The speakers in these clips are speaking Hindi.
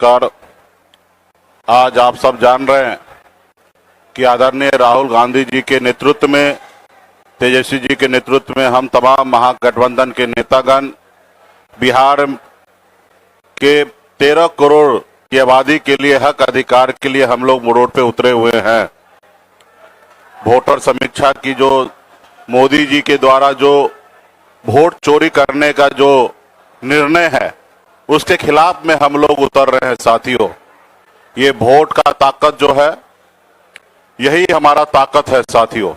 कर आज आप सब जान रहे हैं कि आदरणीय राहुल गांधी जी के नेतृत्व में, तेजस्वी जी के नेतृत्व में हम तमाम महागठबंधन के नेतागण बिहार के 13 करोड़ की आबादी के लिए हक अधिकार के लिए हम लोग रोड पे उतरे हुए हैं। वोटर समीक्षा की जो मोदी जी के द्वारा जो वोट चोरी करने का जो निर्णय है उसके खिलाफ में हम लोग उतर रहे हैं। साथियों, ये वोट का ताकत जो है यही हमारा ताकत है। साथियों,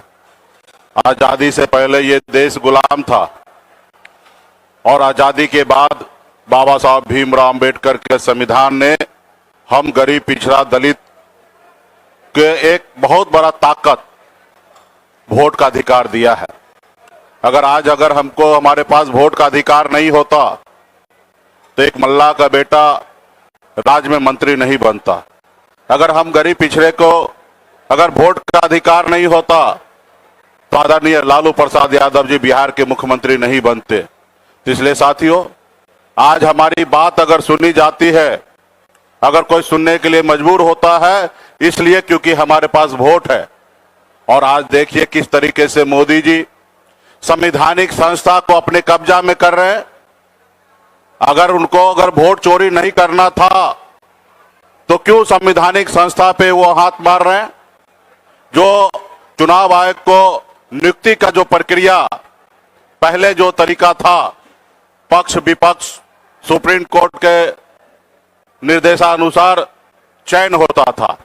आजादी से पहले ये देश गुलाम था और आजादी के बाद बाबा साहब भीमराव अंबेडकर के संविधान ने हम गरीब, पिछड़ा, दलित के एक बहुत बड़ा ताकत वोट का अधिकार दिया है। अगर हमको हमारे पास वोट का अधिकार नहीं होता तो एक मल्लाह का बेटा राज्य में मंत्री नहीं बनता। अगर हम गरीब पिछड़े को अगर वोट का अधिकार नहीं होता तो आदरणीय लालू प्रसाद यादव जी बिहार के मुख्यमंत्री नहीं बनते। तो इसलिए साथियों, आज हमारी बात अगर सुनी जाती है, अगर कोई सुनने के लिए मजबूर होता है, इसलिए क्योंकि हमारे पास वोट है। और आज देखिए किस तरीके से मोदी जी संवैधानिक संस्था को अपने कब्जा में कर रहे हैं। अगर वोट चोरी नहीं करना था तो क्यों संवैधानिक संस्था पे वो हाथ मार रहे हैं? जो चुनाव आयोग को नियुक्ति का जो प्रक्रिया पहले जो तरीका था, पक्ष विपक्ष सुप्रीम कोर्ट के निर्देशानुसार चयन होता था,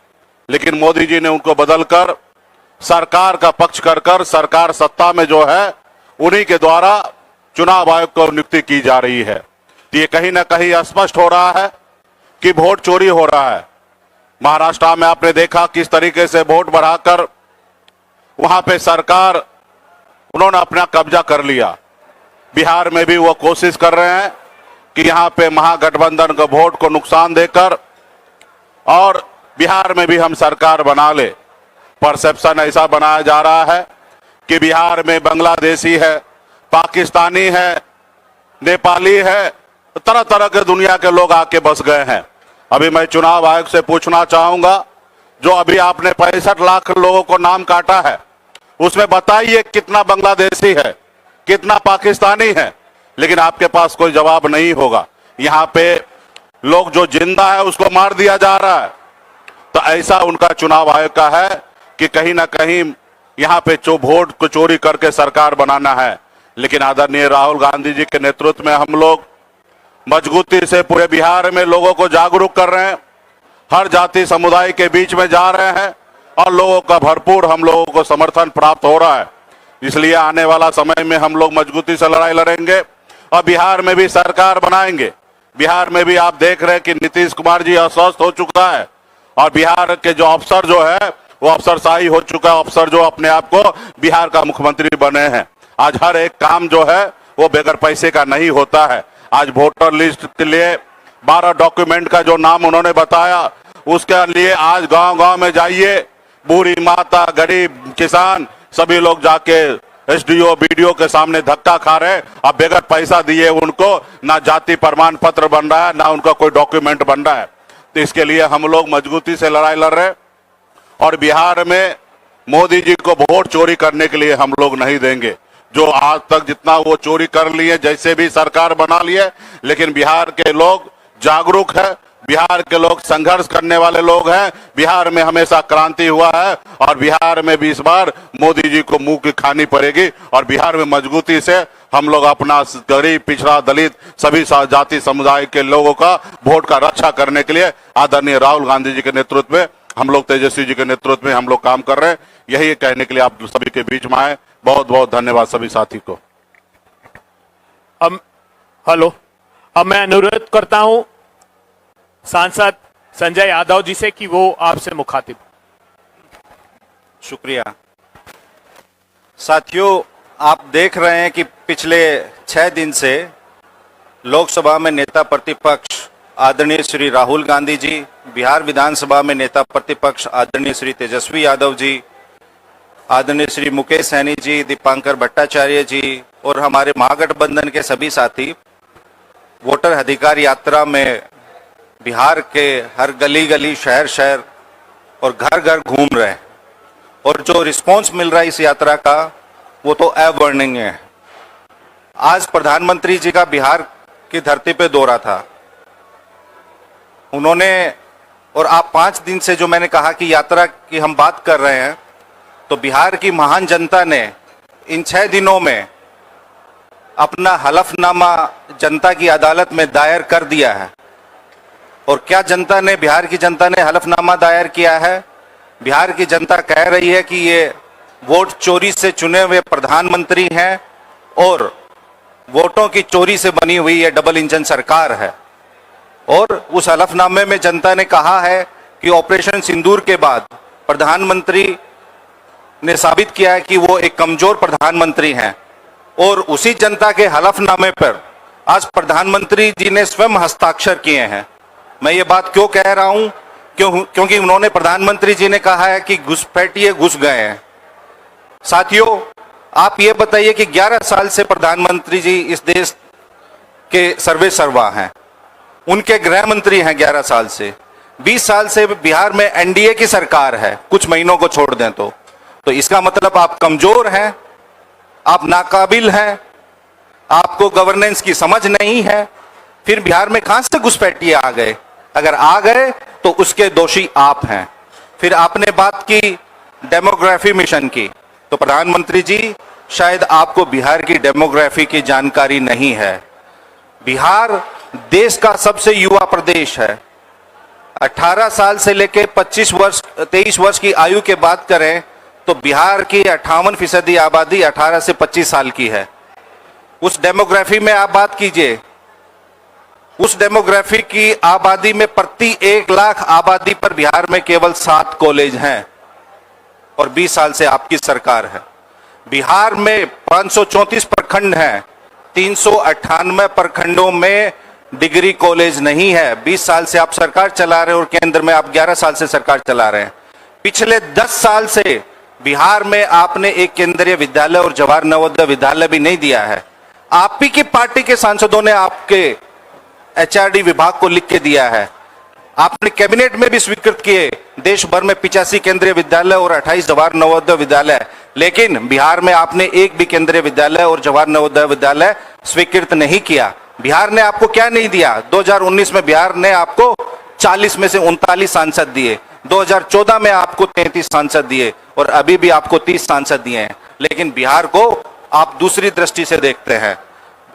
लेकिन मोदी जी ने उनको बदलकर सरकार का पक्ष कर सरकार सत्ता में जो है उन्हीं के द्वारा चुनाव आयोग को नियुक्ति की जा रही है। तो ये कहीं ना कहीं स्पष्ट हो रहा है कि वोट चोरी हो रहा है। महाराष्ट्र में आपने देखा किस तरीके से वोट बढ़ाकर वहां पे सरकार उन्होंने अपना कब्जा कर लिया। बिहार में भी वो कोशिश कर रहे हैं कि यहां पे महागठबंधन का वोट को नुकसान देकर और बिहार में भी हम सरकार बना ले। परसेप्शन ऐसा बनाया जा रहा है कि बिहार में बांग्लादेशी है, पाकिस्तानी है, नेपाली है, तरह तरह के दुनिया के लोग आके बस गए हैं। अभी मैं चुनाव आयोग से पूछना चाहूंगा, जो अभी आपने 65 लाख लोगों को नाम काटा है, उसमें बताइए कितना बांग्लादेशी है, कितना पाकिस्तानी है। लेकिन आपके पास कोई जवाब नहीं होगा। यहाँ पे लोग जो जिंदा है उसको मार दिया जा रहा है। तो ऐसा उनका चुनाव आयोग का है कि कहीं ना कहीं यहाँ पे वोट को चोरी करके सरकार बनाना है। लेकिन आदरणीय राहुल गांधी जी के नेतृत्व में हम लोग मजबूती से पूरे बिहार में लोगों को जागरूक कर रहे हैं, हर जाति समुदाय के बीच में जा रहे हैं और लोगों का भरपूर हम लोगों को समर्थन प्राप्त हो रहा है। इसलिए आने वाला समय में हम लोग मजबूती से लड़ाई लड़ेंगे और बिहार में भी सरकार बनाएंगे। बिहार में भी आप देख रहे हैं कि नीतीश कुमार जी अस्वस्थ हो चुका है और बिहार के जो अफसर जो है वो अफसरशाही हो चुका है। अफसर जो अपने आप को बिहार का मुख्यमंत्री बने हैं। आज हर एक काम जो है वो बगैर पैसे का नहीं होता है। आज वोटर लिस्ट के लिए 12 डॉक्यूमेंट का जो नाम उन्होंने बताया, उसके लिए आज गांव-गांव में जाइए, बूढ़ी माता, गरीब, किसान सभी लोग जाके एसडीओ बीडीओ के सामने धक्का खा रहे हैं। अब बगैर पैसा दिए उनको ना जाति प्रमाण पत्र बन रहा है, ना उनका कोई डॉक्यूमेंट बन रहा है। तो इसके लिए हम लोग मजबूती से लड़ाई लड़ रहे हैं और बिहार में मोदी जी को वोट चोरी करने के लिए हम लोग नहीं देंगे। जो आज तक जितना वो चोरी कर लिए, जैसे भी सरकार बना लिए, लेकिन बिहार के लोग जागरूक है, बिहार के लोग संघर्ष करने वाले लोग हैं। बिहार में हमेशा क्रांति हुआ है और बिहार में भी इस बार मोदी जी को मुंह की खानी पड़ेगी और बिहार में मजबूती से हम लोग अपना गरीब, पिछड़ा, दलित सभी जाति समुदाय के लोगों का वोट का रक्षा करने के लिए आदरणीय राहुल गांधी जी के नेतृत्व में हम लोग, तेजस्वी जी के नेतृत्व में हम लोग काम कर रहे हैं। यही कहने के लिए आप सभी के बीच में आए। बहुत बहुत धन्यवाद सभी साथी को। अब मैं अनुरोध करता हूं सांसद संजय यादव जी से कि वो आपसे मुखातिब। शुक्रिया। साथियों, आप देख रहे हैं कि पिछले 6 दिन से लोकसभा में नेता प्रतिपक्ष आदरणीय श्री राहुल गांधी जी, बिहार विधानसभा में नेता प्रतिपक्ष आदरणीय श्री तेजस्वी यादव जी, आदरणीय श्री मुकेश सैनी जी, दीपांकर भट्टाचार्य जी और हमारे महागठबंधन के सभी साथी वोटर अधिकार यात्रा में बिहार के हर गली गली, शहर शहर और घर घर घूम रहे हैं, और जो रिस्पॉन्स मिल रहा है इस यात्रा का वो तो अवर्णनीय है। आज प्रधानमंत्री जी का बिहार की धरती पे दौरा था। उन्होंने, और आप 5 दिन से जो मैंने कहा कि यात्रा की हम बात कर रहे हैं, तो बिहार की महान जनता ने इन 6 दिनों में अपना हलफनामा जनता की अदालत में दायर कर दिया है। और क्या जनता ने, बिहार की जनता ने हलफनामा दायर किया है? बिहार की जनता कह रही है कि ये वोट चोरी से चुने हुए प्रधानमंत्री हैं और वोटों की चोरी से बनी हुई ये डबल इंजन सरकार है। और उस हलफनामे में जनता ने कहा है कि ऑपरेशन सिंदूर के बाद प्रधानमंत्री ने साबित किया है कि वो एक कमजोर प्रधानमंत्री हैं। और उसी जनता के हलफनामे पर आज प्रधानमंत्री जी ने स्वयं हस्ताक्षर किए हैं। मैं ये बात क्यों कह रहा हूं? क्योंकि उन्होंने, प्रधानमंत्री जी ने कहा है कि घुसपैठिए घुस गए हैं। साथियों, आप ये बताइए कि 11 साल से प्रधानमंत्री जी इस देश के सर्वे सर्वा हैं, उनके गृह मंत्री हैं 11 साल से। 20 साल से बिहार में एनडीए की सरकार है, कुछ महीनों को छोड़ दें तो इसका मतलब आप कमजोर हैं, आप नाकाबिल हैं, आपको गवर्नेंस की समझ नहीं है। फिर बिहार में कहां से घुसपैठिए आ गए? अगर आ गए तो उसके दोषी आप हैं। फिर आपने बात की डेमोग्राफी मिशन की, तो प्रधानमंत्री जी शायद आपको बिहार की डेमोग्राफी की जानकारी नहीं है। बिहार देश का सबसे युवा प्रदेश है। 18 साल से लेकर 23 वर्ष की आयु के बात करें तो बिहार की 58% आबादी 18 से 25 साल की है। उस डेमोग्राफी में आप बात कीजिए, उस डेमोग्राफी की आबादी में प्रति 1 लाख आबादी पर बिहार में केवल 7 कॉलेज हैं, और 20 साल से आपकी सरकार है। बिहार में 534 प्रखंड हैं, 398 प्रखंडों में डिग्री कॉलेज नहीं है। 20 साल से आप सरकार चला रहे हैं और केंद्र में आप 11 साल से सरकार चला रहे हैं। पिछले 10 साल से बिहार में आपने एक केंद्रीय विद्यालय और जवाहर नवोदय विद्यालय भी नहीं दिया है। आप ही की पार्टी के सांसदों ने आपके एचआरडी विभाग को लिख के दिया है। आपने कैबिनेट में भी स्वीकृत किए देश भर में 85 केंद्रीय विद्यालय और 28 जवाहर नवोदय विद्यालय, लेकिन बिहार में आपने एक भी केंद्रीय विद्यालय और जवाहर नवोदय विद्यालय स्वीकृत नहीं किया। बिहार ने आपको क्या नहीं दिया? 2019 में बिहार ने आपको 40 में से 39 सांसद दिए, 2014 में आपको 33 सांसद दिए, और अभी भी आपको 30 सांसद दिए हैं। लेकिन बिहार को आप दूसरी दृष्टि से देखते हैं।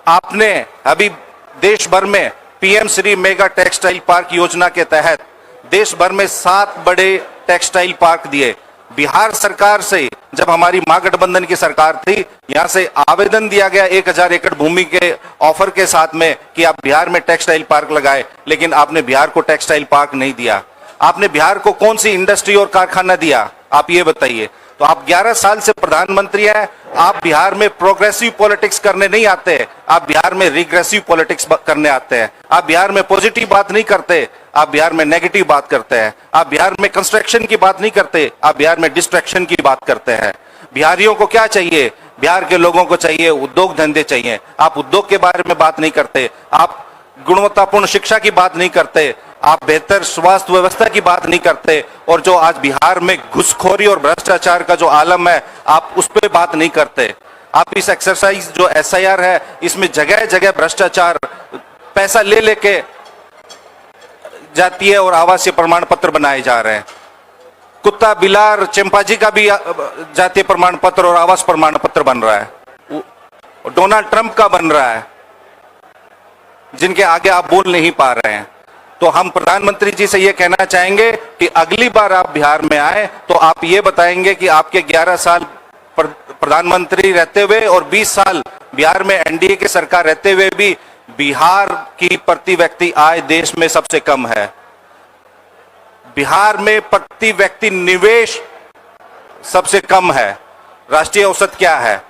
आपने अभी देश भर में PM Shri mega textile park योजना के तहत देश भर में 7 बड़े टेक्सटाइल पार्क दिए। बिहार सरकार से, जब हमारी महागठबंधन की सरकार थी, यहां से आवेदन दिया गया 1000 एकड़ भूमि के ऑफर के साथ में कि आप बिहार में टेक्सटाइल पार्क लगाए, लेकिन आपने बिहार को टेक्सटाइल पार्क नहीं दिया। आपने बिहार को कौन सी इंडस्ट्री और कारखाना दिया? आप ये बताइए। तो आप 11 साल से प्रधानमंत्री हैं, आप बिहार में प्रोग्रेसिव पॉलिटिक्स करने नहीं आते, आप बिहार में रिग्रेसिव पॉलिटिक्स करने आते हैं। आप बिहार में पॉजिटिव बात नहीं करते, आप बिहार में नेगेटिव बात करते हैं। आप बिहार में कंस्ट्रक्शन की बात नहीं करते, आप बिहार में डिस्ट्रैक्शन की बात करते हैं। बिहारियों को क्या चाहिए? बिहार के लोगों को चाहिए उद्योग धंधे चाहिए। आप उद्योग के बारे में बात नहीं करते, आप गुणवत्तापूर्ण शिक्षा की बात नहीं करते, आप बेहतर स्वास्थ्य व्यवस्था की बात नहीं करते, और जो आज बिहार में घुसखोरी और भ्रष्टाचार का जो आलम है, आप उस पर बात नहीं करते। आप इस एक्सरसाइज जो एसआईआर है, इसमें जगह जगह भ्रष्टाचार, पैसा ले लेके जातीय और आवासीय प्रमाण पत्र बनाए जा रहे हैं। कुत्ता बिलार चिंपांजी का भी जातीय प्रमाण पत्र और आवास प्रमाण पत्र बन रहा है। डोनाल्ड ट्रंप का बन रहा है, जिनके आगे आप बोल नहीं पा रहे हैं। तो हम प्रधानमंत्री जी से ये कहना चाहेंगे कि अगली बार आप बिहार में आए तो आप ये बताएंगे कि आपके 11 साल प्रधानमंत्री रहते हुए और 20 साल बिहार में एनडीए की सरकार रहते हुए भी बिहार की प्रति व्यक्ति आय देश में सबसे कम है। बिहार में प्रति व्यक्ति निवेश सबसे कम है। राष्ट्रीय औसत क्या है?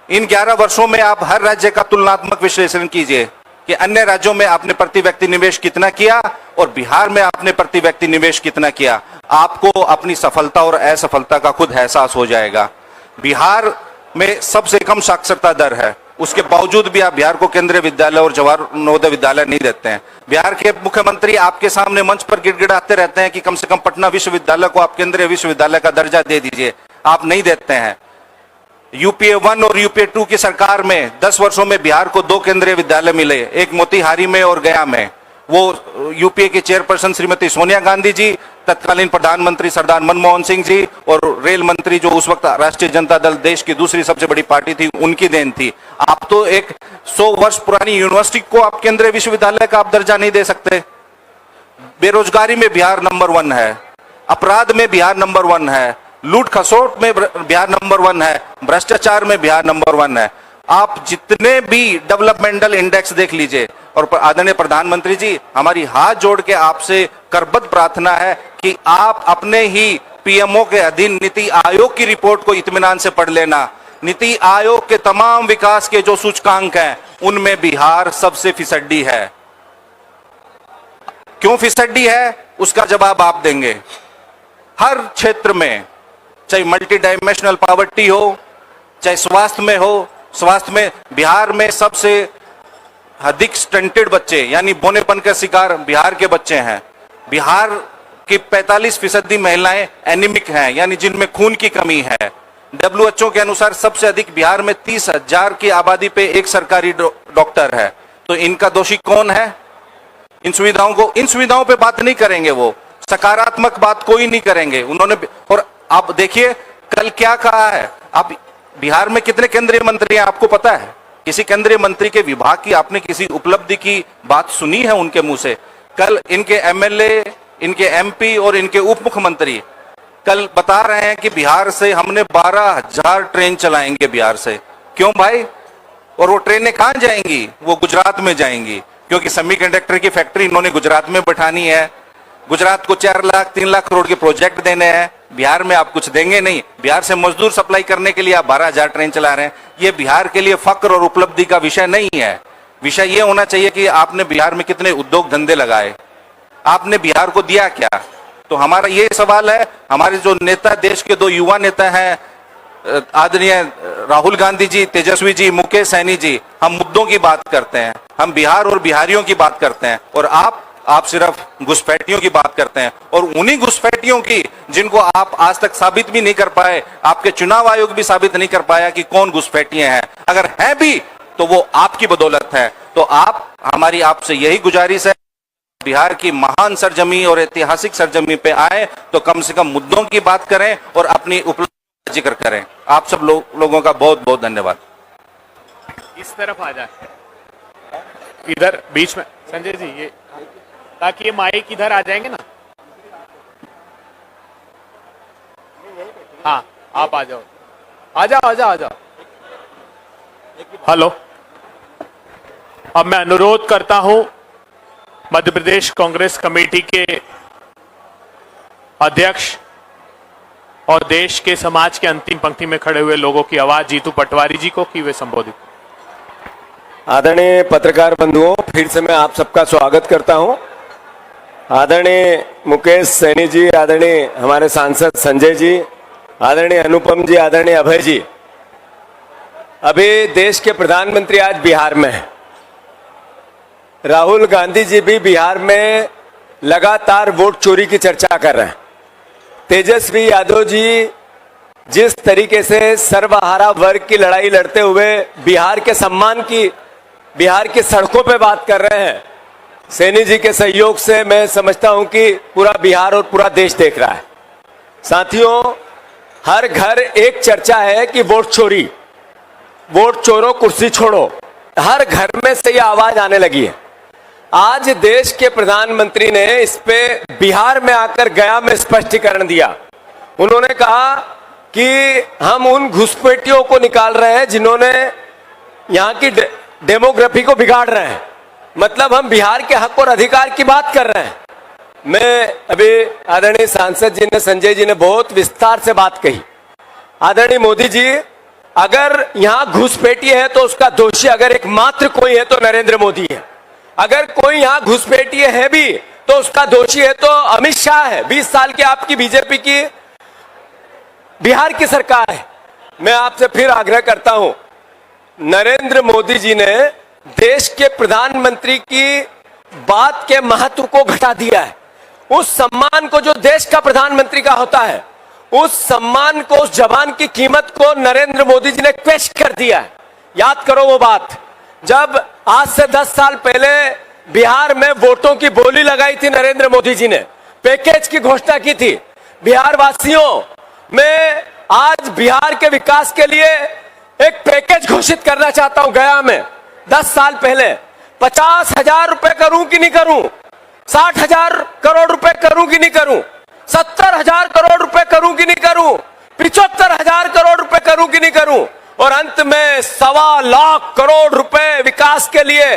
इन 11 वर्षों में आप हर राज्य का तुलनात्मक विश्लेषण कीजिए कि अन्य राज्यों में आपने प्रति व्यक्ति निवेश कितना किया और बिहार में आपने प्रति व्यक्ति निवेश कितना किया। आपको अपनी सफलता और असफलता का खुद एहसास हो जाएगा। बिहार में सबसे कम साक्षरता दर है। उसके बावजूद भी आप बिहार को केंद्रीय विद्यालय और जवाहर नवोदय विद्यालय नहीं देते हैं। बिहार के मुख्यमंत्री आपके सामने मंच पर गिड़गिड़ाते रहते हैं कि कम से कम पटना विश्वविद्यालय को आप केंद्रीय विश्वविद्यालय का दर्जा दे दीजिए, आप नहीं देते हैं। यूपीए 1 और यूपीए 2 की सरकार में 10 वर्षों में बिहार को 2 केंद्रीय विद्यालय मिले, एक मोतिहारी में और गया में। वो यूपीए की चेयरपर्सन श्रीमती सोनिया गांधी जी, तत्कालीन प्रधानमंत्री सरदार मनमोहन सिंह जी और रेल मंत्री जो उस वक्त राष्ट्रीय जनता दल देश की दूसरी सबसे बड़ी पार्टी थी, उनकी देन थी। आप तो एक 100 वर्ष पुरानी यूनिवर्सिटी को आप केंद्रीय विश्वविद्यालय का आप दर्जा नहीं दे सकते। बेरोजगारी में बिहार नंबर 1 है, अपराध में बिहार नंबर 1 है, लूट खसोट में बिहार नंबर 1 है, भ्रष्टाचार में बिहार नंबर 1 है। आप जितने भी डेवलपमेंटल इंडेक्स देख लीजिए। और आदरणीय प्रधानमंत्री जी, हमारी हाथ जोड़ के आपसे करबद्ध प्रार्थना है कि आप अपने ही पीएमओ के अधीन नीति आयोग की रिपोर्ट को इत्मीनान से पढ़ लेना। नीति आयोग के तमाम विकास के जो सूचकांक हैं उनमें बिहार सबसे फिसड्डी है। क्यों फिसड्डी है उसका जवाब आप देंगे। हर क्षेत्र में, चाहे मल्टी डायमेंशनल पॉवर्टी हो, चाहे स्वास्थ्य में हो, स्वास्थ्य में बिहार में सबसे अधिक स्टंटेड बच्चे यानी बोनेपन का शिकार बिहार के बच्चे हैं। बिहार की 45% महिलाएं एनीमिक हैं, यानी जिनमें खून की कमी है। WHO के अनुसार सबसे अधिक बिहार में 30,000 की आबादी पे एक सरकारी डॉक्टर है। तो इनका दोषी कौन है? इन सुविधाओं पे बात नहीं करेंगे, वो सकारात्मक बात कोई नहीं करेंगे उन्होंने। और आप देखिए कल क्या कहा है। आप बिहार में कितने केंद्रीय मंत्री हैं आपको पता है? किसी केंद्रीय मंत्री के विभाग की आपने किसी उपलब्धि की बात सुनी है उनके मुंह से? कल इनके एमएलए, इनके एमपी और इनके उप मुख्यमंत्री कल बता रहे हैं कि बिहार से हमने 12,000 ट्रेन चलाएंगे बिहार से। क्यों भाई? और वो ट्रेनें कहां जाएंगी? वो गुजरात में जाएंगी, क्योंकि सेमीकंडक्टर की फैक्ट्री इन्होंने गुजरात में बैठानी है। गुजरात को 4 लाख 3 लाख करोड़ के प्रोजेक्ट देने हैं, बिहार में आप कुछ देंगे नहीं। बिहार से मजदूर सप्लाई करने के लिए आप 12,000 ट्रेन चला रहे हैं। ये बिहार के लिए फक्र और उपलब्धि का विषय नहीं है। विषय ये होना चाहिए कि आपने बिहार में कितने उद्योग धंधे लगाए, आपने बिहार को दिया क्या। तो हमारा ये सवाल है। हमारे जो नेता, देश के 2 युवा नेता हैं, आदरणीय राहुल गांधी जी, तेजस्वी जी, मुकेश सहनी जी, हम मुद्दों की बात करते हैं, हम बिहार और बिहारियों की बात करते हैं, और आप सिर्फ घुसपैठियों की बात करते हैं। और उन्हीं घुसपैठियों की जिनको आप आज तक साबित भी नहीं कर पाए, आपके चुनाव आयोग भी साबित नहीं कर पाया कि कौन घुसपैठिए हैं। अगर हैं भी तो वो आपकी बदौलत है। तो हमारी आपसे यही गुजारिश है, बिहार की महान सरजमी और ऐतिहासिक सरजमी पे आए तो कम से कम मुद्दों की बात करें और अपनी उपलब्धि का जिक्र करें। आप सब लोगों का बहुत बहुत धन्यवाद। इस तरफ आ जाए, इधर बीच में संजय जी, ये ताकि ये माइक इधर आ जाएंगे ना। हाँ, आप आ जाओ, आ जाओ, आ जाओ, आ जाओ। हेलो, अब मैं अनुरोध करता हूं मध्य प्रदेश कांग्रेस कमेटी के अध्यक्ष और देश के समाज के अंतिम पंक्ति में खड़े हुए लोगों की आवाज जीतू पटवारी जी को कि वे संबोधित। आदरणीय पत्रकार बंधुओं, फिर से मैं आप सबका स्वागत करता हूं। आदरणीय मुकेश सैनी जी, आदरणीय हमारे सांसद संजय जी, आदरणीय अनुपम जी, आदरणीय अभय जी, अभी देश के प्रधानमंत्री आज बिहार में हैं। राहुल गांधी जी भी बिहार में लगातार वोट चोरी की चर्चा कर रहे हैं। तेजस्वी यादव जी जिस तरीके से सर्वहारा वर्ग की लड़ाई लड़ते हुए बिहार के सम्मान की, बिहार की सड़कों पे बात कर रहे हैं, सैनी जी के सहयोग से मैं समझता हूं कि पूरा बिहार और पूरा देश देख रहा है। साथियों, हर घर एक चर्चा है कि वोट चोरी, वोट चोरो कुर्सी छोड़ो, हर घर में से यह आवाज आने लगी है। आज देश के प्रधानमंत्री ने इस पे बिहार में आकर गया में स्पष्टीकरण दिया। उन्होंने कहा कि हम उन घुसपैठियों को निकाल रहे हैं जिन्होंने यहाँ की डेमोग्राफी को बिगाड़ रहे हैं। मतलब हम बिहार के हक और अधिकार की बात कर रहे हैं। मैं अभी आदरणीय सांसद जी ने, संजय जी ने बहुत विस्तार से बात कही। आदरणीय मोदी जी, अगर यहाँ घुसपैठी है तो उसका दोषी अगर एकमात्र कोई है तो नरेंद्र मोदी है। अगर कोई यहाँ घुसपैठी है भी तो उसका दोषी है तो अमित शाह है। 20 साल की आपकी बीजेपी की बिहार की सरकार है। मैं आपसे फिर आग्रह करता हूं, नरेंद्र मोदी जी ने देश के प्रधानमंत्री की बात के महत्व को घटा दिया है। उस सम्मान को जो देश का प्रधानमंत्री का होता है, उस सम्मान को, उस जवान की कीमत को नरेंद्र मोदी जी ने पेश कर दिया है। याद करो वो बात, जब आज से 10 साल पहले बिहार में वोटों की बोली लगाई थी नरेंद्र मोदी जी ने, पैकेज की घोषणा की थी बिहार वासियों में। आज बिहार के विकास के लिए एक पैकेज घोषित करना चाहता हूं। गया में 10 साल पहले 50,000 रुपए करूं कि नहीं करूं, 60,000 करोड़ रुपए करूं कि नहीं करूं, 70,000 करोड़ रुपए करूं कि नहीं करूं, 75,000 करोड़ रुपए करूं कि नहीं करूं, और अंत में 1.25 लाख करोड़ रुपए विकास के लिए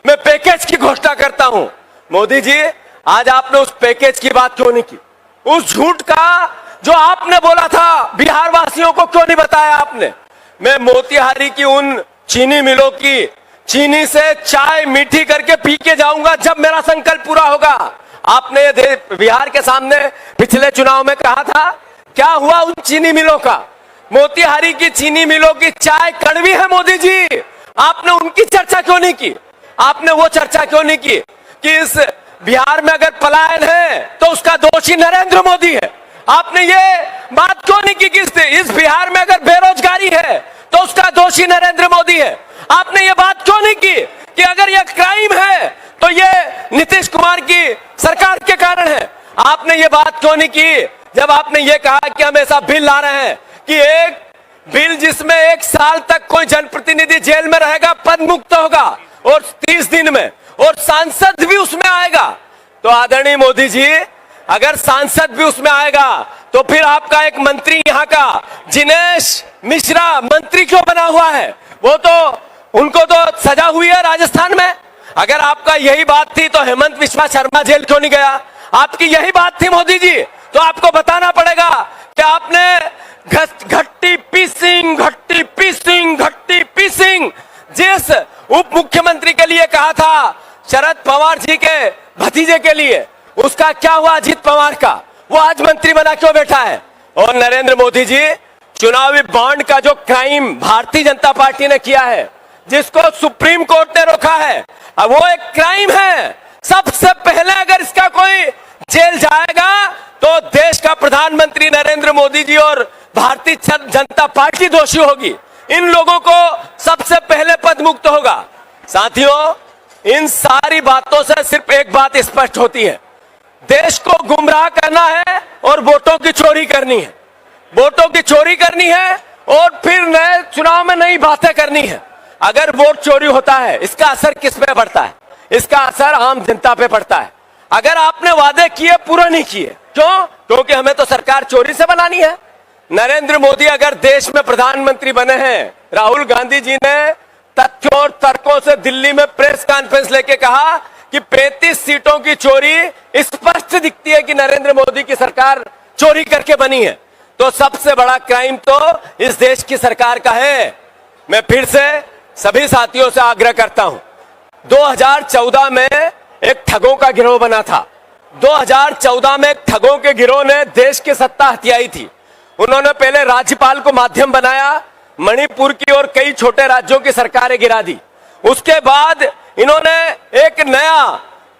मैं पैकेज की घोषणा करता हूं। मोदी जी, आज आपने उस पैकेज की बात क्यों नहीं की? उस झूठ का जो आपने बोला था बिहार वासियों को क्यों नहीं बताया आपने? मैं मोतिहारी की उन चीनी मिलों की चीनी से चाय मीठी करके पी के जाऊंगा जब मेरा संकल्प पूरा होगा। आपने ये बिहार के सामने पिछले चुनाव में कहा था, क्या हुआ उन चीनी मिलों का? मोतिहारी की चीनी मिलों की चाय कड़वी है मोदी जी, आपने उनकी चर्चा क्यों नहीं की? आपने वो चर्चा क्यों नहीं की कि इस बिहार में अगर पलायन है तो उसका दोषी नरेंद्र मोदी है? आपने ये बात क्यों नहीं की कि इस बिहार में अगर बेरोजगारी है तो उसका दोषी नरेंद्र मोदी है? आपने ये बात क्यों नहीं की कि अगर यह क्राइम है तो ये नीतीश कुमार की सरकार के कारण है? आपने ये बात क्यों नहीं की जब आपने ये कहा कि हम ऐसा बिल ला रहे हैं कि एक बिल जिसमें 1 साल तक कोई जनप्रतिनिधि जेल में रहेगा, पद मुक्त होगा और 30 दिन में, और सांसद भी उसमें आएगा? तो आदरणीय मोदी जी, अगर सांसद भी उसमें आएगा तो फिर आपका एक मंत्री यहाँ का जिनेश मिश्रा मंत्री क्यों बना हुआ है? वो तो, उनको तो सजा हुई है राजस्थान में। अगर आपका यही बात थी तो हेमंत बिस्वा शर्मा जेल क्यों नहीं गया? आपकी यही बात थी मोदी जी, तो आपको बताना पड़ेगा कि आपने घट्टी पीसिंग जिस उप मुख्यमंत्री के लिए कहा था, शरद पवार जी के भतीजे के लिए, उसका क्या हुआ? अजीत पवार का, वो आज मंत्री बना क्यों बैठा है? और नरेंद्र मोदी जी, चुनावी बॉन्ड का जो क्राइम भारतीय जनता पार्टी ने किया है, जिसको सुप्रीम कोर्ट ने रोका है, अब वो एक क्राइम है। सबसे पहले अगर इसका कोई जेल जाएगा तो देश का प्रधानमंत्री नरेंद्र मोदी जी और भारतीय जनता पार्टी दोषी होगी। इन लोगों को सबसे पहले पद मुक्त होगा। साथियों, इन सारी बातों से सिर्फ एक बात स्पष्ट होती है, देश को गुमराह करना है और वोटों की चोरी करनी है। वोटों की चोरी करनी है और फिर नए चुनाव में नई बातें करनी है। अगर वोट चोरी होता है, इसका असर किस पे पड़ता है? इसका असर आम जनता पे पड़ता है। अगर आपने वादे किए, पूरे नहीं किए, क्यों? क्योंकि हमें तो सरकार चोरी से बनानी है। नरेंद्र मोदी अगर देश में प्रधानमंत्री बने हैं, राहुल गांधी जी ने तथ्यों और तर्कों से दिल्ली में प्रेस कॉन्फ्रेंस लेके कहा कि 35 सीटों की चोरी स्पष्ट दिखती है कि नरेंद्र मोदी की सरकार चोरी करके बनी है। तो सबसे बड़ा क्राइम तो इस देश की सरकार का है। मैं फिर से सभी साथियों से आग्रह करता हूं, 2014 में एक ठगों का गिरोह बना था। 2014 में ठगों के गिरोह ने देश की सत्ता हथियाई थी। उन्होंने पहले राज्यपाल को माध्यम बनाया, मणिपुर की और कई छोटे राज्यों की सरकारें गिरा दी। उसके बाद इन्होंने एक नया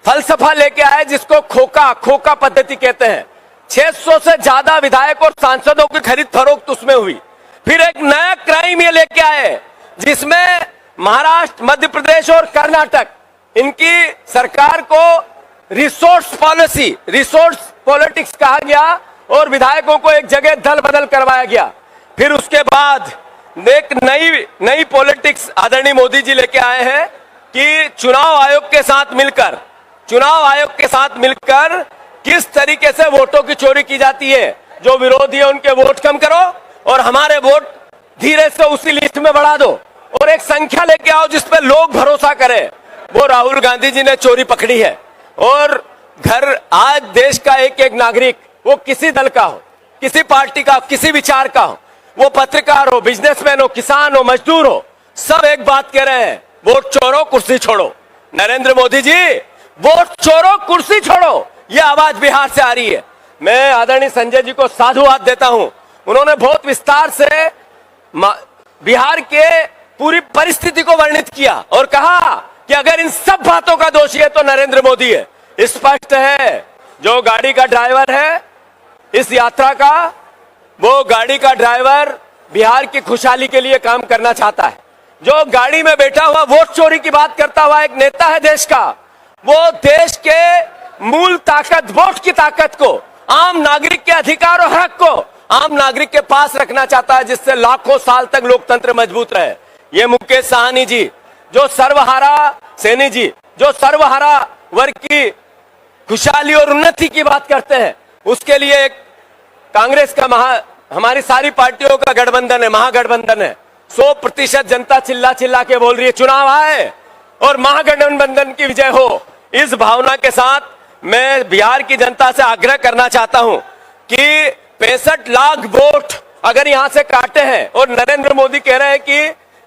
फलसफा लेके आए जिसको खोखा पद्धति कहते हैं। 600 से ज्यादा विधायक और सांसदों की खरीद फरोख्त उसमें हुई। फिर एक नया क्राइम ये लेके आए जिसमें महाराष्ट्र, मध्य प्रदेश और कर्नाटक, इनकी सरकार को रिसोर्स पॉलिटिक्स कहा गया और विधायकों को एक जगह दल बदल करवाया गया। फिर उसके बाद एक नई पॉलिटिक्स आदरणीय मोदी जी लेके आए हैं कि चुनाव आयोग के साथ मिलकर किस तरीके से वोटों की चोरी की जाती है। जो विरोधी है उनके वोट कम करो और हमारे वोट धीरे से उसी लिस्ट में बढ़ा दो और एक संख्या लेके आओ जिस पे लोग भरोसा करें। वो राहुल गांधी जी ने चोरी पकड़ी है। और आज देश का एक एक नागरिक, वो किसी दल का हो, किसी पार्टी का, किसी विचार का हो, वो पत्रकार हो, बिजनेसमैन हो, किसान हो, मजदूर हो, सब एक बात कह रहे हैं, वोट चोरो कुर्सी छोड़ो। नरेंद्र मोदी जी, वोट चोरो कुर्सी छोड़ो, ये आवाज बिहार से आ रही है। मैं आदरणीय संजय जी को साधुवाद देता हूं। उन्होंने बहुत विस्तार से बिहार के पूरी परिस्थिति को वर्णित किया और कहा कि अगर इन सब बातों का दोषी है तो नरेंद्र मोदी है। स्पष्ट है, जो गाड़ी का ड्राइवर है इस यात्रा का, वो गाड़ी का ड्राइवर बिहार की खुशहाली के लिए काम करना चाहता है। जो गाड़ी में बैठा हुआ वोट चोरी की बात करता हुआ एक नेता है देश का, वो देश के मूल ताकत, वोट की ताकत को, आम नागरिक के अधिकार और हक को आम नागरिक के पास रखना चाहता है, जिससे लाखों साल तक लोकतंत्र मजबूत रहे। ये मुकेश साहनी जी जो सर्वहारा सैनी जी जो सर्वहारा वर्ग की खुशहाली और उन्नति की बात करते हैं, उसके लिए एक कांग्रेस का हमारी सारी पार्टियों का गठबंधन है, महागठबंधन है। 100% जनता चिल्ला चिल्ला के बोल रही है चुनाव आए और महागठबंधन की विजय हो। इस भावना के साथ मैं बिहार की जनता से आग्रह करना चाहता हूं कि 65 लाख वोट अगर यहां से काटे हैं और नरेंद्र मोदी कह रहे हैं कि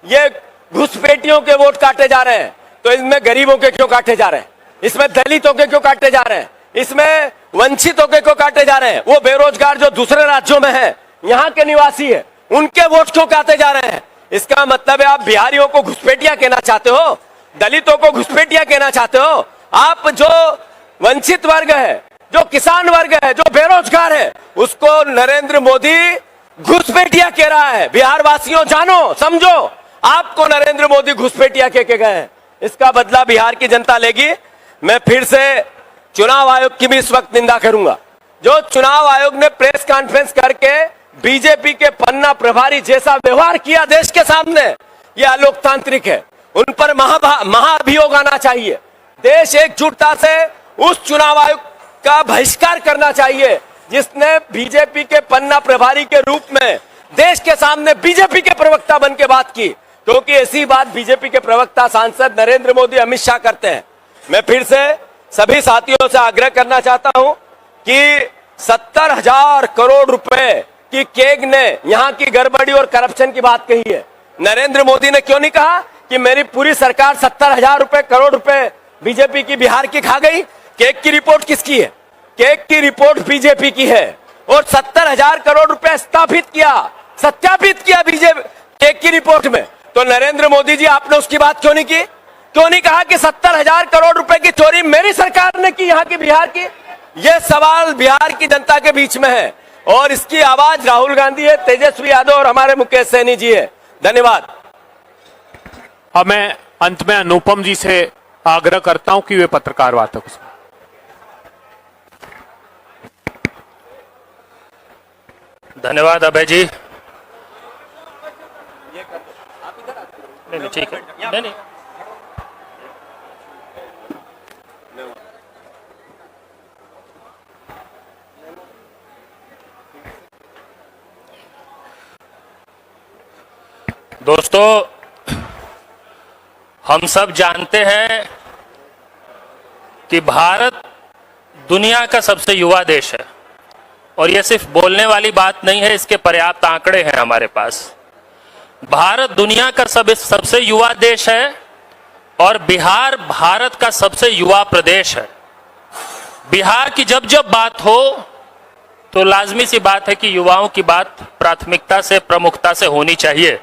ये घुसपैठियों के वोट काटे जा रहे हैं, तो इसमें गरीबों के क्यों काटे जा रहे हैं? इसमें दलितों के क्यों काटे जा रहे हैं? इसमें वंचितों के क्यों काटे जा रहे हैं? वो बेरोजगार जो दूसरे राज्यों में है, यहाँ के निवासी है, उनके वोट क्यों काटे जा रहे हैं? इसका मतलब है आप बिहारियों को घुसपैठिया कहना चाहते हो, दलितों को घुसपैठिया कहना चाहते हो। आप जो वंचित वर्ग है, जो किसान वर्ग है, जो बेरोजगार है, उसको नरेंद्र मोदी घुसपैठिया कह रहा है। बिहार वासियों जानो, समझो, आपको नरेंद्र मोदी घुसपैठिया कह के गए हैं। इसका बदला बिहार की जनता लेगी। मैं फिर से चुनाव आयोग की भी इस वक्त निंदा करूंगा। जो चुनाव आयोग ने प्रेस कॉन्फ्रेंस करके बीजेपी के पन्ना प्रभारी जैसा व्यवहार किया देश के सामने, यह अलोकतांत्रिक है। उन पर महाअभियोग आना चाहिए। देश एकजुटता से उस चुनाव आयोग का बहिष्कार करना चाहिए जिसने बीजेपी के पन्ना प्रभारी के रूप में देश के सामने बीजेपी के प्रवक्ता बन के बात की, क्योंकि ऐसी बात बीजेपी के प्रवक्ता सांसद नरेंद्र मोदी, अमित शाह करते हैं। मैं फिर से सभी साथियों से आग्रह करना चाहता हूं कि 70,000 करोड़ रुपए की केग ने यहां की गड़बड़ी और करप्शन की बात कही है। नरेंद्र मोदी ने क्यों नहीं कहा कि मेरी पूरी सरकार 70,000 करोड़ रुपए बीजेपी की बिहार की खा गई? केक की रिपोर्ट किसकी है? केक की रिपोर्ट बीजेपी की है और 70,000 करोड़ रुपए सत्यापित किया बीजेपी केक की रिपोर्ट में। तो नरेंद्र मोदी जी, आपने उसकी बात क्यों नहीं की? क्यों नहीं कहा कि 70,000 करोड़ रुपए की चोरी मेरी सरकार ने की यहाँ की बिहार की? यह सवाल बिहार की जनता के बीच में है और इसकी आवाज राहुल गांधी है, तेजस्वी यादव और हमारे मुकेश सैनी जी है। धन्यवाद। अब मैं अंत में अनुपम जी से आग्रह करता हूं कि वे पत्रकार वार्ता को। धन्यवाद अभय जी। नहीं ठीक है, नहीं दोस्तों, हम सब जानते हैं कि भारत दुनिया का सबसे युवा देश है और यह सिर्फ बोलने वाली बात नहीं है, इसके पर्याप्त आंकड़े हैं हमारे पास। भारत दुनिया का सबसे युवा देश है और बिहार भारत का सबसे युवा प्रदेश है। बिहार की जब जब बात हो तो लाजमी सी बात है कि युवाओं की बात प्राथमिकता से, प्रमुखता से होनी चाहिए।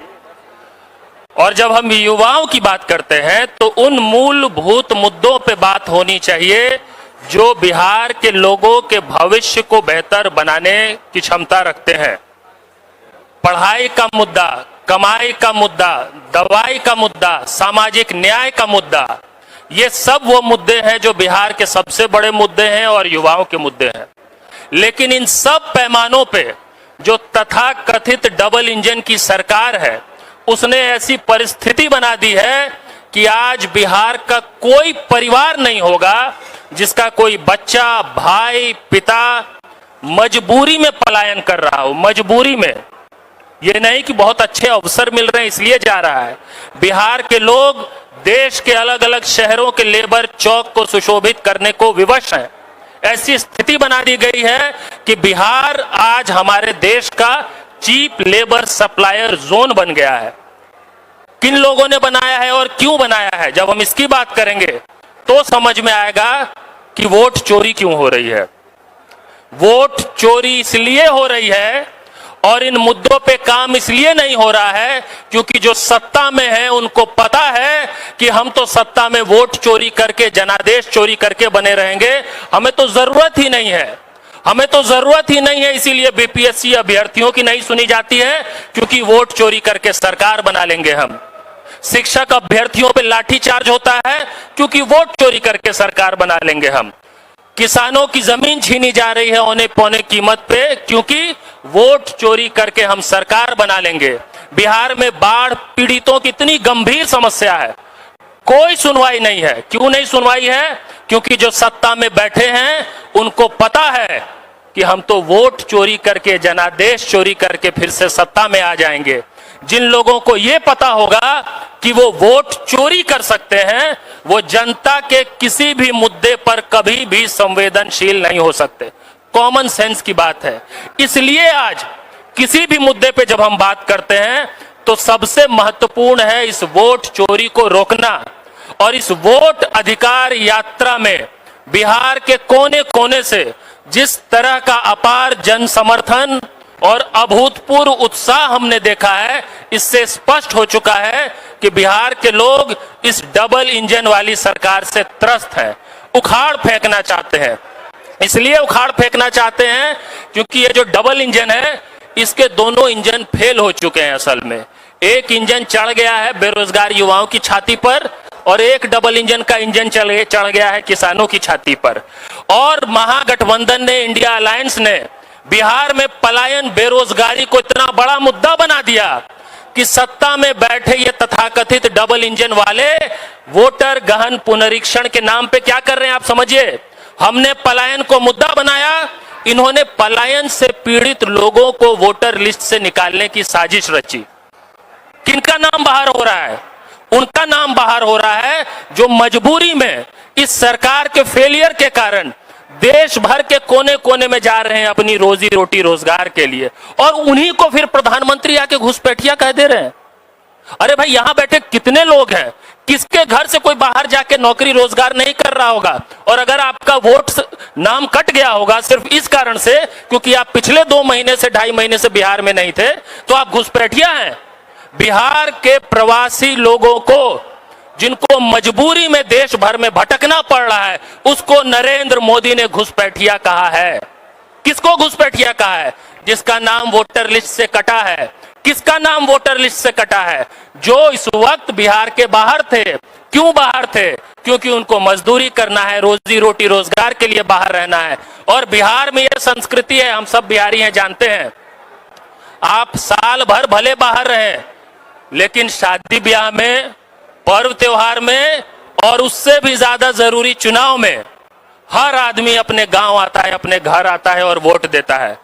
और जब हम युवाओं की बात करते हैं तो उन मूलभूत मुद्दों पे बात होनी चाहिए जो बिहार के लोगों के भविष्य को बेहतर बनाने की क्षमता रखते हैं। पढ़ाई का मुद्दा, कमाई का मुद्दा, दवाई का मुद्दा, सामाजिक न्याय का मुद्दा, ये सब वो मुद्दे हैं जो बिहार के सबसे बड़े मुद्दे हैं और युवाओं के मुद्दे हैं। लेकिन इन सब पैमानों पे जो तथाकथित डबल इंजन की सरकार है, उसने ऐसी परिस्थिति बना दी है कि आज बिहार का कोई परिवार नहीं होगा जिसका कोई बच्चा, भाई, पिता मजबूरी में पलायन कर रहा हो। मजबूरी में, ये नहीं कि बहुत अच्छे अवसर मिल रहे हैं इसलिए जा रहा है। बिहार के लोग देश के अलग अलग शहरों के लेबर चौक को सुशोभित करने को विवश हैं। ऐसी स्थिति बना दी गई है कि बिहार आज हमारे देश का चीप लेबर सप्लायर जोन बन गया है। किन लोगों ने बनाया है और क्यों बनाया है, जब हम इसकी बात करेंगे तो समझ में आएगा कि वोट चोरी क्यों हो रही है। वोट चोरी इसलिए हो रही है और इन मुद्दों पे काम इसलिए नहीं हो रहा है क्योंकि जो सत्ता में है उनको पता है कि हम तो सत्ता में वोट चोरी करके, जनादेश चोरी करके बने रहेंगे, हमें तो जरूरत ही नहीं है, हमें तो जरूरत ही नहीं है। इसीलिए बीपीएससी अभ्यर्थियों की नहीं सुनी जाती है क्योंकि वोट चोरी करके सरकार बना लेंगे हम। शिक्षक अभ्यर्थियों पे लाठीचार्ज होता है क्योंकि वोट चोरी करके सरकार बना लेंगे हम। किसानों की जमीन छीनी जा रही है औने पौने कीमत पे क्योंकि वोट चोरी करके हम सरकार बना लेंगे। बिहार में बाढ़ पीड़ितों की इतनी गंभीर समस्या है, कोई सुनवाई नहीं है। क्यों नहीं सुनवाई है? क्योंकि जो सत्ता में बैठे हैं उनको पता है कि हम तो वोट चोरी करके, जनादेश चोरी करके फिर से सत्ता में आ जाएंगे। जिन लोगों को यह पता होगा कि वो वोट चोरी कर सकते हैं, वो जनता के किसी भी मुद्दे पर कभी भी संवेदनशील नहीं हो सकते। कॉमन सेंस की बात है। इसलिए आज किसी भी मुद्दे पे जब हम बात करते हैं तो सबसे महत्वपूर्ण है इस वोट चोरी को रोकना। और इस वोट अधिकार यात्रा में बिहार के कोने कोने से जिस तरह का अपार जन समर्थन और अभूतपूर्व उत्साह हमने देखा है, इससे स्पष्ट हो चुका है कि बिहार के लोग इस डबल इंजन वाली सरकार से त्रस्त हैं, उखाड़ फेंकना चाहते हैं। इसलिए उखाड़ फेंकना चाहते हैं क्योंकि ये जो डबल इंजन है, इसके दोनों इंजन फेल हो चुके हैं। असल में एक इंजन चढ़ गया है बेरोजगार युवाओं की छाती पर और एक डबल इंजन का इंजन चढ़ गया है किसानों की छाती पर। और महागठबंधन ने, इंडिया अलायंस ने बिहार में पलायन, बेरोजगारी को इतना बड़ा मुद्दा बना दिया कि सत्ता में बैठे ये तथाकथित डबल इंजन वाले वोटर गहन पुनरीक्षण के नाम पे क्या कर रहे हैं आप समझिए। हमने पलायन को मुद्दा बनाया, इन्होंने पलायन से पीड़ित लोगों को वोटर लिस्ट से निकालने की साजिश रची। किनका नाम बाहर हो रहा है? उनका नाम बाहर हो रहा है जो मजबूरी में इस सरकार के फेलियर के कारण देश भर के कोने कोने में जा रहे हैं अपनी रोजी रोटी रोजगार के लिए, और उन्हीं को फिर प्रधानमंत्री आके घुसपैठिया कह दे रहे हैं। अरे भाई, यहां बैठे कितने लोग हैं, किसके घर से कोई बाहर जाके नौकरी रोजगार नहीं कर रहा होगा? और अगर आपका वोट नाम कट गया होगा सिर्फ इस कारण से क्योंकि आप पिछले 2 महीने से 2.5 महीने से बिहार में नहीं थे, तो आप घुसपैठिया हैं। बिहार के प्रवासी लोगों को, जिनको मजबूरी में देश भर में भटकना पड़ रहा है, उसको नरेंद्र मोदी ने घुसपैठिया कहा है। किसको घुसपैठिया कहा है? जिसका नाम वोटर लिस्ट से कटा है। किसका नाम वोटर लिस्ट से कटा है? जो इस वक्त बिहार के बाहर थे। क्यों बाहर थे? क्योंकि उनको मजदूरी करना है, रोजी रोटी रोजगार के लिए बाहर रहना है। और बिहार में यह संस्कृति है, हम सब बिहारी हैं, जानते हैं। आप साल भर भले बाहर रहे, लेकिन शादी ब्याह में, पर्व त्योहार में और उससे भी ज्यादा जरूरी चुनाव में हर आदमी अपने गांव आता है, अपने घर आता है और वोट देता है।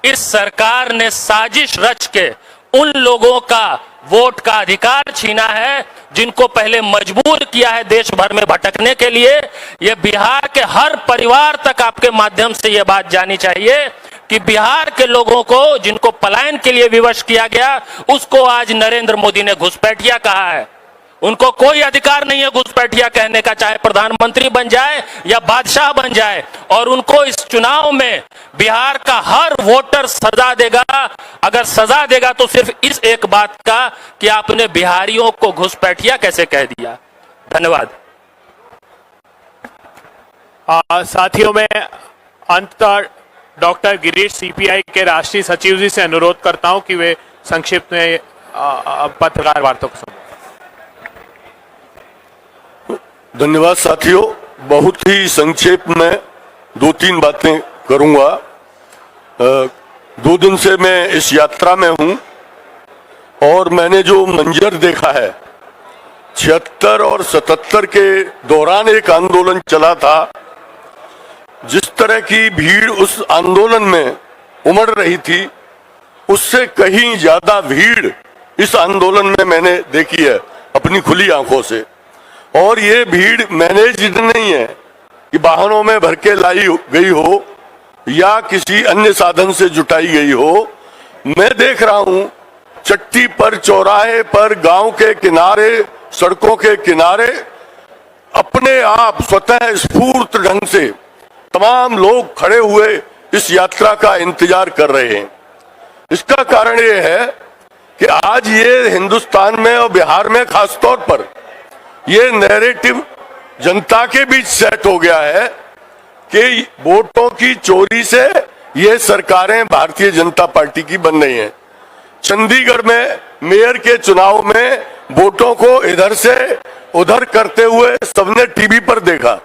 इस सरकार ने साजिश रच के उन लोगों का वोट का अधिकार छीना है जिनको पहले मजबूर किया है देश भर में भटकने के लिए। यह बिहार के हर परिवार तक आपके माध्यम से यह बात जानी चाहिए कि बिहार के लोगों को, जिनको पलायन के लिए विवश किया गया, उसको आज नरेंद्र मोदी ने घुसपैठिया कहा है। उनको कोई अधिकार नहीं है घुसपैठिया कहने का, चाहे प्रधानमंत्री बन जाए या बादशाह बन जाए। और उनको इस चुनाव में बिहार का हर वोटर सजा देगा। अगर सजा देगा तो सिर्फ इस एक बात का कि आपने बिहारियों को घुसपैठिया कैसे कह दिया। धन्यवाद। साथियों में अंततः डॉक्टर गिरीश, सीपीआई के राष्ट्रीय सचिव जी से अनुरोध करता हूं कि वे संक्षिप्त में पत्रकार वार्ता को सुनें। धन्यवाद साथियों, बहुत ही संक्षेप में 2-3 बातें करूंगा। 2 दिन से मैं इस यात्रा में हूं और मैंने जो मंजर देखा है, 76 और 77 के दौरान एक आंदोलन चला था, जिस तरह की भीड़ उस आंदोलन में उमड़ रही थी, उससे कहीं ज्यादा भीड़ इस आंदोलन में मैंने देखी है अपनी खुली आंखों से। और ये भीड़ मैनेज्ड नहीं है कि वाहनों में भर के लाई गई हो या किसी अन्य साधन से जुटाई गई हो। मैं देख रहा हूं चट्टी पर, चौराहे पर, गांव के किनारे, सड़कों के किनारे अपने आप स्वतः स्फूर्त ढंग से तमाम लोग खड़े हुए इस यात्रा का इंतजार कर रहे हैं। इसका कारण ये है कि आज ये हिंदुस्तान में और बिहार में खास तौर पर ये नैरेटिव जनता के बीच सेट हो गया है कि वोटों की चोरी से ये सरकारें भारतीय जनता पार्टी की बन रही हैं। चंडीगढ़ में मेयर के चुनाव में वोटों को इधर से उधर करते हुए सबने टीवी पर देखा।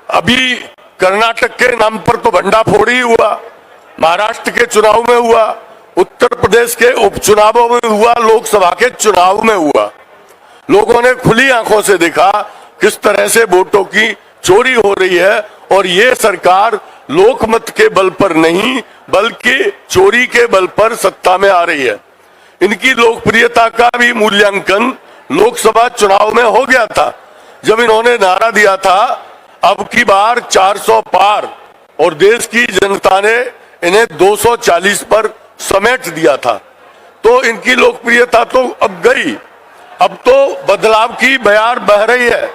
अभी कर्नाटक के नाम पर तो भंडाफोड़ी हुआ, महाराष्ट्र के चुनाव में हुआ, उत्तर प्रदेश के उपचुनावों में हुआ, लोकसभा के चुनाव में हुआ। लोगों ने खुली आंखों से देखा किस तरह से वोटों की चोरी हो रही है और ये सरकार लोकमत के बल पर नहीं बल्कि चोरी के बल पर सत्ता में आ रही है। इनकी लोकप्रियता का भी मूल्यांकन लोकसभा चुनाव में हो गया था जब इन्होंने नारा दिया था अब की बार 400 पार, और देश की जनता ने इन्हें 240 पर समेट दिया था। तो इनकी लोकप्रियता तो अब गई, अब तो बदलाव की बयार बह रही है।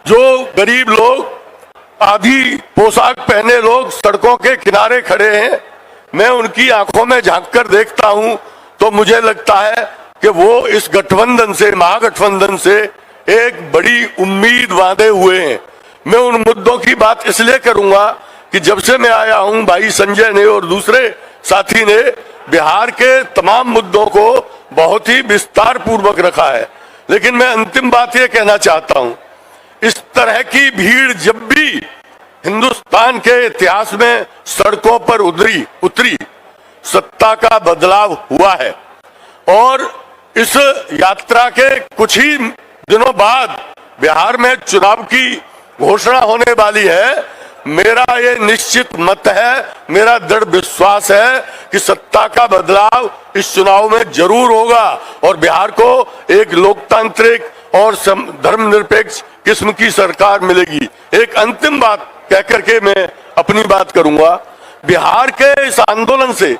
जो गरीब लोग, आधी पोशाक पहने लोग सड़कों के किनारे खड़े हैं, मैं उनकी आंखों में झांक कर देखता हूं तो मुझे लगता है कि वो इस गठबंधन से, महागठबंधन से एक बड़ी उम्मीद बांधे हुए हैं। मैं उन मुद्दों की बात इसलिए करूंगा कि जब से मैं आया हूं भाई संजय ने और दूसरे साथी ने बिहार के तमाम मुद्दों को बहुत ही विस्तार पूर्वक रखा है। लेकिन मैं अंतिम बात यह कहना चाहता हूं, इस तरह की भीड़ जब भी हिंदुस्तान के इतिहास में सड़कों पर उतरी सत्ता का बदलाव हुआ है। और इस यात्रा के कुछ ही दिनों बाद बिहार में चुनाव की घोषणा होने वाली है। मेरा ये निश्चित मत है, मेरा दृढ़ विश्वास है कि सत्ता का बदलाव इस चुनाव में जरूर होगा और बिहार को एक लोकतांत्रिक और धर्मनिरपेक्ष किस्म की सरकार मिलेगी। एक अंतिम बात कहकर के मैं अपनी बात करूंगा। बिहार के इस आंदोलन से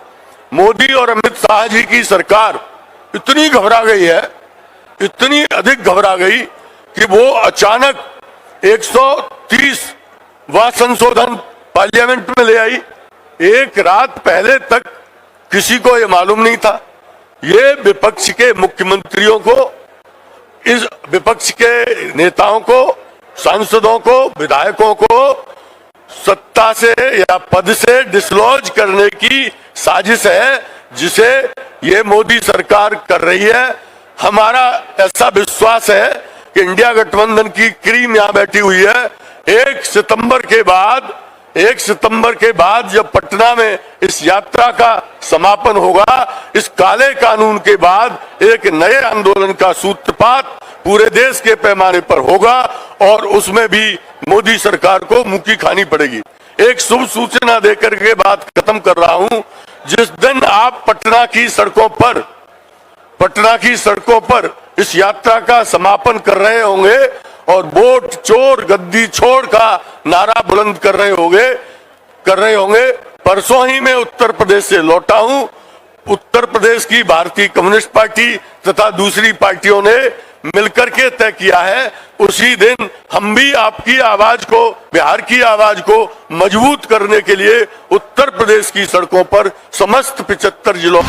मोदी और अमित शाह जी की सरकार इतनी घबरा गई है, इतनी अधिक घबरा गई कि वो अचानक 130वां संशोधन पार्लियामेंट में ले आई। एक रात पहले तक किसी को यह मालूम नहीं था। ये विपक्ष के मुख्यमंत्रियों को, इस विपक्ष के नेताओं को, सांसदों को, विधायकों को सत्ता से या पद से डिसलॉज करने की साजिश है जिसे ये मोदी सरकार कर रही है। हमारा ऐसा विश्वास है कि इंडिया गठबंधन की क्रीम यहां बैठी हुई है। 1 सितंबर के बाद जब पटना में इस यात्रा का समापन होगा, इस काले कानून के बाद एक नए आंदोलन का सूत्रपात पूरे देश के पैमाने पर होगा और उसमें भी मोदी सरकार को मुक्की खानी पड़ेगी। एक शुभ सूचना देकर के बात खत्म कर रहा हूं। जिस दिन आप पटना की सड़कों पर इस यात्रा का समापन कर रहे होंगे और वोट चोर गद्दी छोड़ का नारा बुलंद कर रहे होंगे। परसों ही मैं उत्तर प्रदेश से लौटा हूं। उत्तर प्रदेश की भारतीय कम्युनिस्ट पार्टी तथा दूसरी पार्टियों ने मिलकर के तय किया है उसी दिन हम भी आपकी आवाज को, बिहार की आवाज को मजबूत करने के लिए उत्तर प्रदेश की सड़कों पर समस्त 75 जिलों